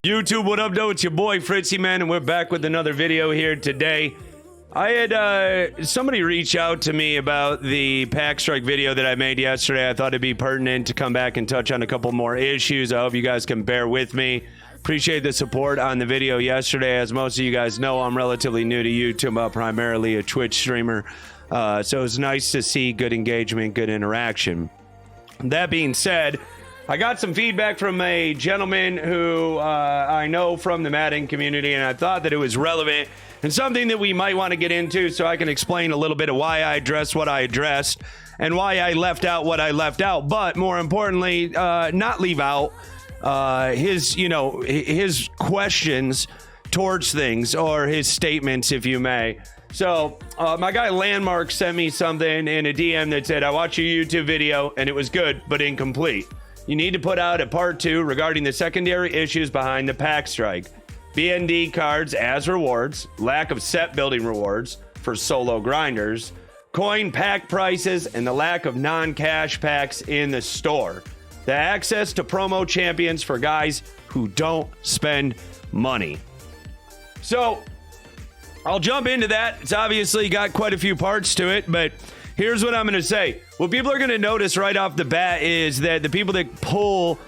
YouTube, what up, though? It's your boy Fritzy, man, and we're back with another video here today. I had somebody reach out to me about the Pack Strike video that I made yesterday. I thought it'd be pertinent to come back and touch on a couple more issues. I hope you guys can bear with me. Appreciate the support on the video yesterday. As most of you guys know, I'm relatively new to YouTube. I'm primarily a Twitch streamer. So it's nice to see good engagement, good interaction. That being said, I got some feedback from a gentleman who I know from the Madden community, and I thought that it was relevant and something that we might want to get into so I can explain a little bit of why I addressed what I addressed and why I left out what I left out. But more importantly, not leave out his questions towards things, or his statements, if you may. So my guy Landmark sent me something in a DM that said, I watched your YouTube video and it was good, but incomplete. You need to put out a part 2 regarding the secondary issues behind the Pack Strike. BND cards as rewards, lack of set building rewards for solo grinders, coin pack prices, and the lack of non-cash packs in the store. The access to promo champions for guys who don't spend money. So I'll jump into that. It's obviously got quite a few parts to it, but here's what I'm going to say. What people are going to notice right off the bat is that the people that pull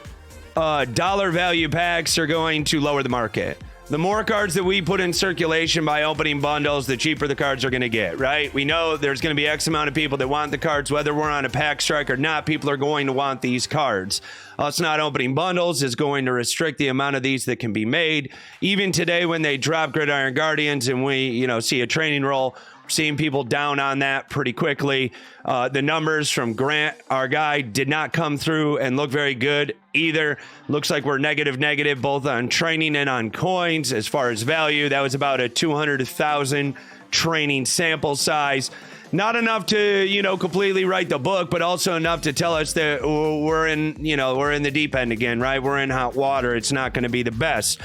dollar value packs are going to lower the market. The more cards that we put in circulation by opening bundles, the cheaper the cards are going to get, right? We know there's going to be X amount of people that want the cards, whether we're on a pack strike or not. People are going to want these cards. Us not opening bundles is going to restrict the amount of these that can be made. Even today, when they drop Gridiron Guardians and we, see a training roll, seeing people down on that pretty quickly. The numbers from Grant, our guy, did not come through and look very good either. Looks like we're negative both on training and on coins. As far as value, that was about a 200,000 training sample size. Not enough to, completely write the book, but also enough to tell us that we're in the deep end again, right? We're in hot water. It's not going to be the best.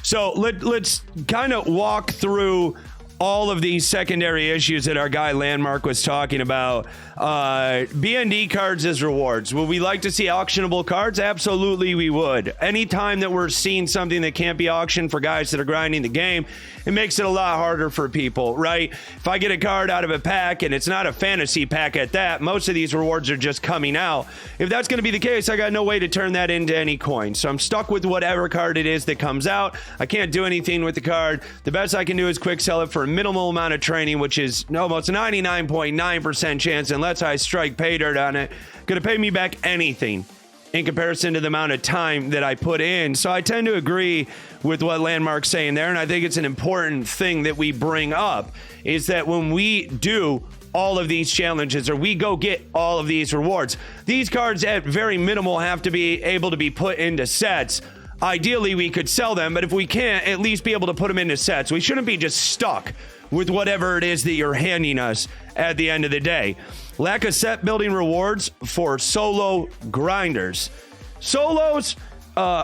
So let's kind of walk through all of these secondary issues that our guy Landmark was talking about. BND cards as rewards. Would we like to see auctionable cards? Absolutely, we would. Anytime that we're seeing something that can't be auctioned for guys that are grinding the game, it makes it a lot harder for people, right? If I get a card out of a pack and it's not a fantasy pack at that, most of these rewards are just coming out. If that's going to be the case, I got no way to turn that into any coin. So I'm stuck with whatever card it is that comes out. I can't do anything with the card. The best I can do is quick sell it for a minimal amount of training, which is almost 99.9% chance, unless I strike pay dirt on it, going to pay me back anything in comparison to the amount of time that I put in. So I tend to agree with what Landmark's saying there, and I think it's an important thing that we bring up, is that when we do all of these challenges, or we go get all of these rewards, these cards at very minimal have to be able to be put into sets. Ideally, we could sell them, but if we can't, at least be able to put them into sets. We shouldn't be just stuck with whatever it is that you're handing us at the end of the day. Lack of set building rewards for solo grinders. Solos,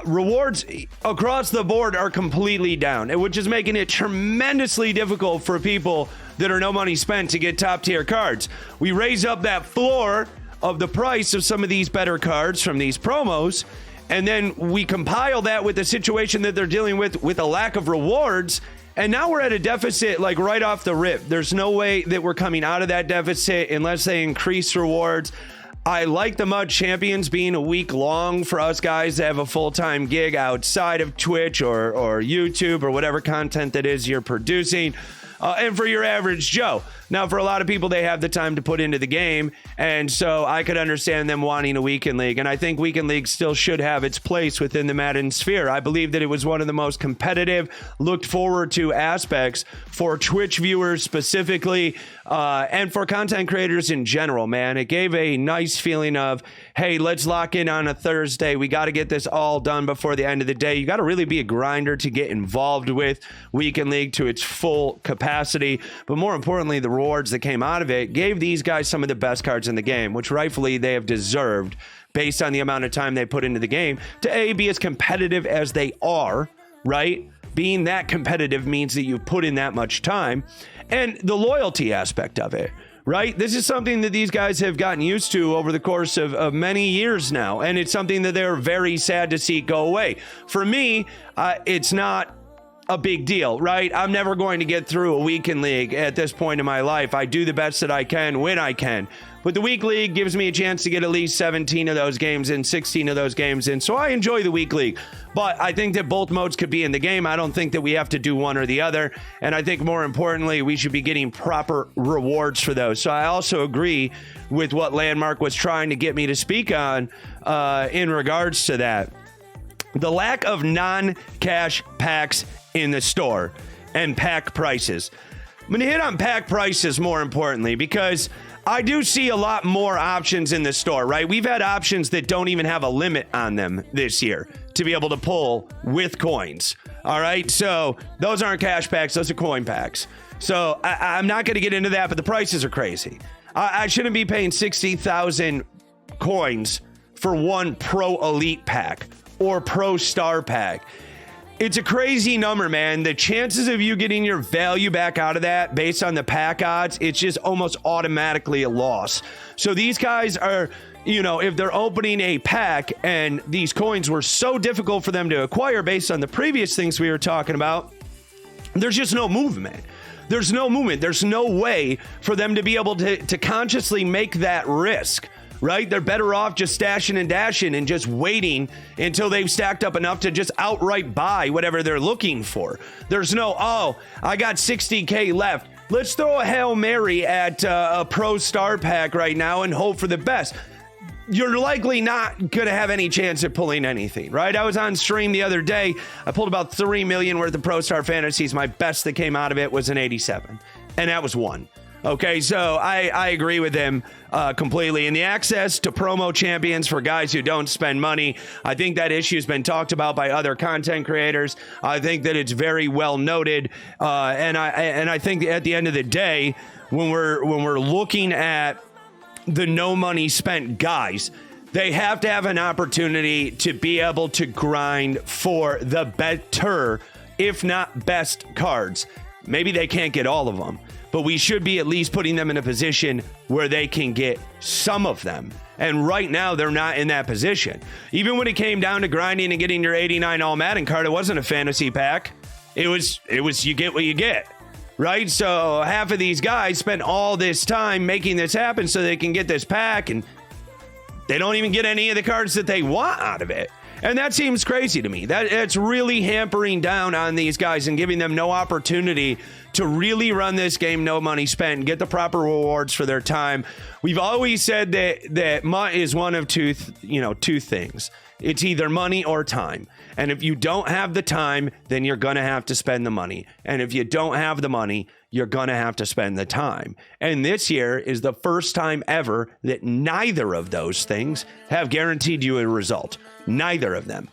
rewards across the board are completely down, which is making it tremendously difficult for people that are no money spent to get top tier cards. We raise up that floor of the price of some of these better cards from these promos, and then we compile that with the situation that they're dealing with a lack of rewards. And now we're at a deficit, like right off the rip. There's no way that we're coming out of that deficit unless they increase rewards. I like the Mud Champions being a week long for us guys to have a full-time gig outside of Twitch or YouTube or whatever content that is you're producing. And for your average Joe. Now, for a lot of people, they have the time to put into the game, and so I could understand them wanting a weekend league, and I think weekend league still should have its place within the Madden sphere. I believe that it was one of the most competitive, looked forward to aspects for Twitch viewers specifically, and for content creators in general, man. It gave a nice feeling of, hey, let's lock in on a Thursday. We got to get this all done before the end of the day. You got to really be a grinder to get involved with weekend league to its full capacity, but more importantly, the rewards that came out of it gave these guys some of the best cards in the game, which rightfully they have deserved based on the amount of time they put into the game to be as competitive as they are, right? Being that competitive means that you put in that much time, and the loyalty aspect of it, right? This is something that these guys have gotten used to over the course of many years now, and it's something that they're very sad to see go away. For me, it's not a big deal, right? I'm never going to get through a weekend league at this point in my life. I do the best that I can when I can. But the week league gives me a chance to get at least 17 of those games in, 16 of those games in. So I enjoy the week league. But I think that both modes could be in the game. I don't think that we have to do one or the other. And I think more importantly, we should be getting proper rewards for those. So I also agree with what Landmark was trying to get me to speak on in regards to that. The lack of non-cash packs in the store and pack prices. I'm going to hit on pack prices more importantly because I do see a lot more options in the store, right? We've had options that don't even have a limit on them this year to be able to pull with coins. All right. So those aren't cash packs. Those are coin packs. So I'm not going to get into that, but the prices are crazy. I shouldn't be paying 60,000 coins for one Pro Elite pack or Pro Star pack. It's a crazy number, man. The chances of you getting your value back out of that based on the pack odds, it's just almost automatically a loss. So these guys are, you know, if they're opening a pack and these coins were so difficult for them to acquire based on the previous things we were talking about, there's just no movement. There's no movement. There's no way for them to be able to consciously make that risk. Right? They're better off just stashing and dashing and just waiting until they've stacked up enough to just outright buy whatever they're looking for. There's no, oh, I got 60K left. Let's throw a Hail Mary at a Pro Star pack right now and hope for the best. You're likely not going to have any chance of pulling anything, right? I was on stream the other day. I pulled about 3 million worth of Pro Star fantasies. My best that came out of it was an 87, and that was one. Okay, so I agree with him completely. And the access to promo champions for guys who don't spend money, I think that issue has been talked about by other content creators. I think that it's very well noted. And I think at the end of the day, when we're looking at the no money spent guys, they have to have an opportunity to be able to grind for the better, if not best cards. Maybe they can't get all of them, but we should be at least putting them in a position where they can get some of them. And right now, they're not in that position. Even when it came down to grinding and getting your 89 All Madden card, it wasn't a fantasy pack. It was you get what you get, right? So half of these guys spent all this time making this happen so they can get this pack, and they don't even get any of the cards that they want out of it. And that seems crazy to me. It's really hampering down on these guys and giving them no opportunity to really run this game, no money spent, and get the proper rewards for their time. We've always said that MUT is one of two things. It's either money or time. And if you don't have the time, then you're going to have to spend the money. And if you don't have the money, you're going to have to spend the time. And this year is the first time ever that neither of those things have guaranteed you a result. Neither of them.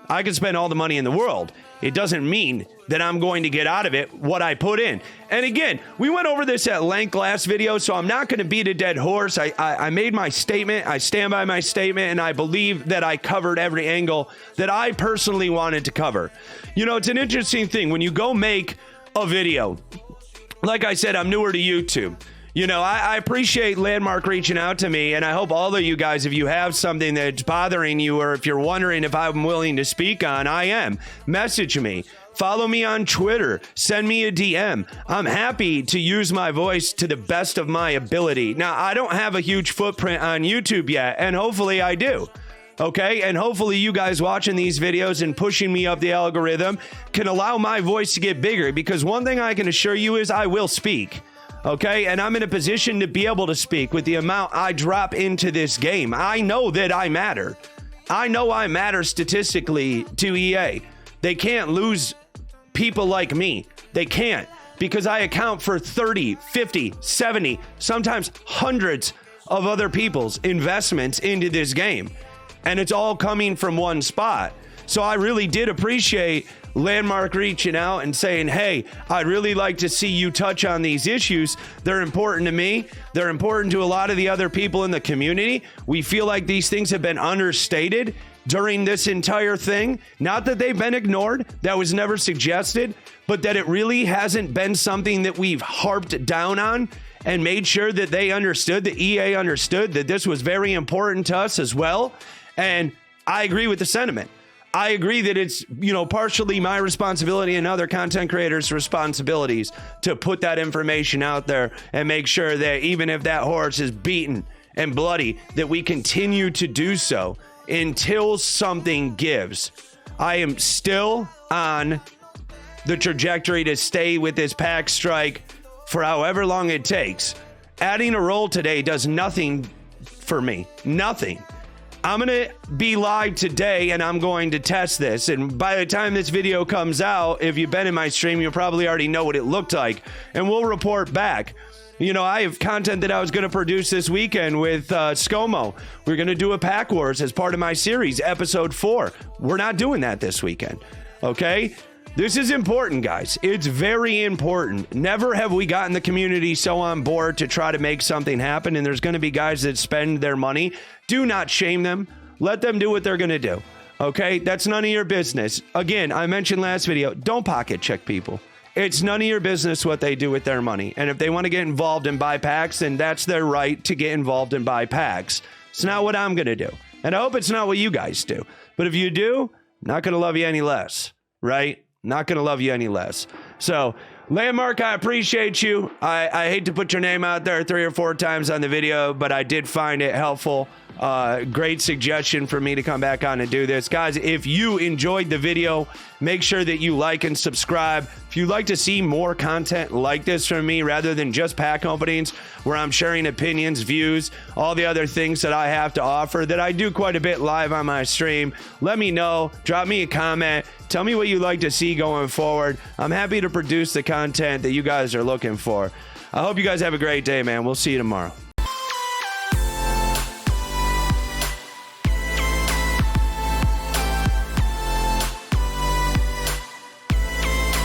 I can spend all the money in the world. It doesn't mean that I'm going to get out of it what I put in. And again, we went over this at length last video, so I'm not going to beat a dead horse. I made my statement. I stand by my statement, and I believe that I covered every angle that I personally wanted to cover. You know, it's an interesting thing. When you go make a video, like I said, I'm newer to YouTube. You know, I appreciate Landmark reaching out to me, and I hope all of you guys, if you have something that's bothering you, or if you're wondering if I'm willing to speak on, I am. Message me. Follow me on Twitter. Send me a DM. I'm happy to use my voice to the best of my ability. Now, I don't have a huge footprint on YouTube yet, and hopefully I do. Okay, and hopefully you guys watching these videos and pushing me up the algorithm can allow my voice to get bigger, because one thing I can assure you is I will speak. Okay, and I'm in a position to be able to speak with the amount I drop into this game. I know that I matter. I know I matter statistically to EA. They can't lose people like me. They can't, because I account for 30, 50, 70, sometimes hundreds of other people's investments into this game. And it's all coming from one spot. So I really did appreciate Landmark reaching out and saying, hey, I'd really like to see you touch on these issues. They're important to me. They're important to a lot of the other people in the community. We feel like these things have been understated during this entire thing. Not that they've been ignored. That was never suggested, but that it really hasn't been something that we've harped down on and made sure that they understood, the EA understood that this was very important to us as well. And I agree with the sentiment. I agree that it's, partially my responsibility and other content creators' responsibilities to put that information out there and make sure that even if that horse is beaten and bloody, that we continue to do so until something gives. I am still on the trajectory to stay with this pack strike for however long it takes. Adding a roll today does nothing for me. Nothing. I'm going to be live today and I'm going to test this. And by the time this video comes out, if you've been in my stream, you'll probably already know what it looked like. And we'll report back. I have content that I was going to produce this weekend with ScoMo. We're going to do a Pack Wars as part of my series, episode 4. We're not doing that this weekend. Okay? This is important, guys. It's very important. Never have we gotten the community so on board to try to make something happen. And there's going to be guys that spend their money. Do not shame them. Let them do what they're going to do. Okay? That's none of your business. Again, I mentioned last video, don't pocket check people. It's none of your business what they do with their money. And if they want to get involved and buy packs, then that's their right to get involved and buy packs. It's not what I'm going to do. And I hope it's not what you guys do. But if you do, I'm not going to love you any less. Right? Not going to love you any less. So, Landmark, I appreciate you. I hate to put your name out there 3 or 4 times on the video, but I did find it helpful. Great suggestion for me to come back on and do this. Guys, if you enjoyed the video, make sure that you like and subscribe. If you'd like to see more content like this from me rather than just pack openings where I'm sharing opinions, views, all the other things that I have to offer that I do quite a bit live on my stream, let me know. Drop me a comment. Tell me what you'd like to see going forward. I'm happy to produce the content that you guys are looking for. I hope you guys have a great day, man. We'll see you tomorrow.